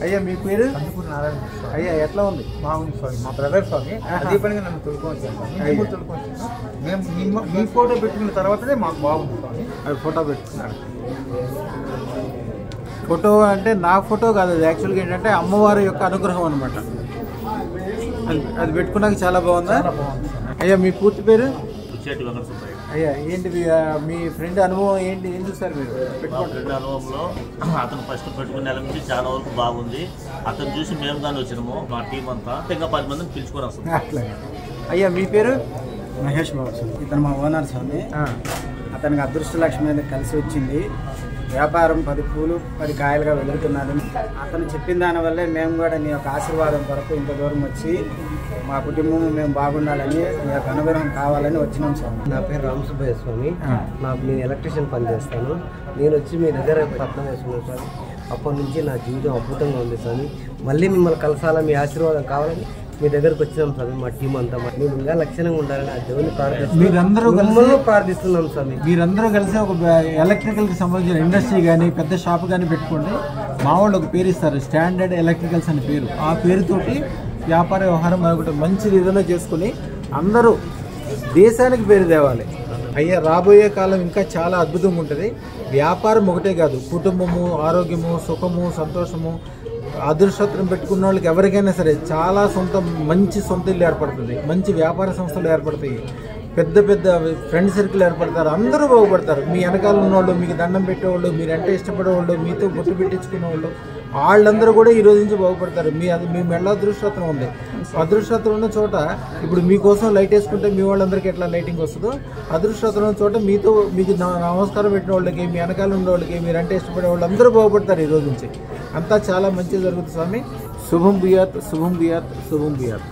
అయ్యా మీ పేరు? నారాయణ. అయ్యా ఎట్లా ఉంది? బాగుంది స్వామి. మా బ్రదర్ స్వామి అదే పనిగా నన్ను తొలుకొచ్చాను. మేము మీ ఫోటో పెట్టుకున్న తర్వాతనే మాకు బాగుంది స్వామి. అది ఫోటో పెట్టుకున్నాడు. ఫోటో అంటే నా ఫోటో కాదు, అది యాక్చువల్గా ఏంటంటే అమ్మవారి యొక్క అనుగ్రహం అనమాట. అది పెట్టుకున్నాక చాలా బాగుందా? అయ్యా మీ పూర్తి పేరు? అయ్యా ఏంటి మీ ఫ్రెండ్ అనుభవం ఏంటి, ఏం చూసారు మీరు? ఫ్రెండ్ అనుభవంలో అతను ఫస్ట్ పెట్టుకునే నెల నుంచి చాలా వరకు బాగుంది. అతను చూసి మేము కానీ వచ్చినాము, మా టీం అంతా ఇంకా 10 మందిని పిలుచుకొని వస్తాం. అట్లా. అయ్యా మీ పేరు? మహేష్ బాబు స్వామి. ఇతను మా ఓనర్ స్వామి. అతనికి అదృష్టలక్ష్మి అనేది కలిసి వచ్చింది. వ్యాపారం 10 పూలు 10 కాయలుగా వెలుగుతున్నది. అతను చెప్పిన దానివల్లే మేము కూడా నీ యొక్క ఆశీర్వాదం కొరకు ఇంత దూరం వచ్చి మా కుటుంబం మేము బాగుండాలని మీ యొక్క అనుగ్రహం కావాలని వచ్చినాం స్వామి. నా పేరు రామసుబ్బయ్య స్వామి. నేను ఎలక్ట్రీషియన్ పని చేస్తాను. నేను వచ్చి మీ దగ్గర పట్నం వేసుకున్నాను స్వామి. అప్పటి నుంచి నా జీవితం అద్భుతంగా ఉంది స్వామి. మళ్ళీ మిమ్మల్ని కలసాలా, మీ ఆశీర్వాదం కావాలని మీ దగ్గరకు వచ్చినాం స్వామి. మా టీం అంతా మేము ఇంకా లక్షణంగా ఉండాలని ఆ దేవుని ప్రార్థిస్తున్నాం స్వామి. మీరందరూ కలిసి ఒక ఎలక్ట్రికల్కి సంబంధించిన ఇండస్ట్రీ కానీ పెద్ద షాప్ కానీ పెట్టుకోండి. మా వాళ్ళు ఒక పేరు ఇస్తారు, స్టాండర్డ్ ఎలక్ట్రికల్స్ అనే పేరు. ఆ పేరుతోటి వ్యాపార వ్యవహారం ఒకటి మంచి విధంగా చేసుకుని అందరూ దేశానికి పేరు తేవాలి. అయ్యా రాబోయే కాలం ఇంకా చాలా అద్భుతంగా ఉంటుంది. వ్యాపారం ఒకటే కాదు, కుటుంబము, ఆరోగ్యము, సుఖము, సంతోషము, అదృష్టం పెట్టుకున్న వాళ్ళకి ఎవరికైనా సరే చాలా మంచి సొంత ఇల్లు ఏర్పడుతుంది, మంచి వ్యాపార సంస్థలు ఏర్పడతాయి, పెద్ద పెద్ద ఫ్రెండ్ సర్కిల్ ఏర్పడతారు, అందరూ బాగుపడతారు. మీ వెనకాల ఉన్నవాళ్ళు, మీకు దండం పెట్టేవాళ్ళు, మీరంటే ఇష్టపడేవాళ్ళు, మీతో బొట్టు పెట్టించుకునే వాళ్ళు, వాళ్ళందరూ కూడా ఈ రోజు నుంచి బాగుపడతారు. మీ మెళ్ళ అదృష్టం ఉంది. అదృష్టం ఉన్న చోట ఇప్పుడు మీకోసం లైట్ వేసుకుంటే మీ వాళ్ళందరికీ ఎట్లా లైటింగ్ వస్తుందో, అదృష్టం ఉన్న చోట మీకు నమస్కారం పెట్టిన వాళ్ళకి, మీ వెనకాల ఉన్న వాళ్ళకి, మీరంటే ఇష్టపడే వాళ్ళు అందరూ బాగుపడతారు. ఈ రోజు నుంచి అంతా చాలా మంచిగా జరుగుతుంది స్వామి. శుభం భూయాత్, శుభం భూయాత్, శుభం భూయాత్.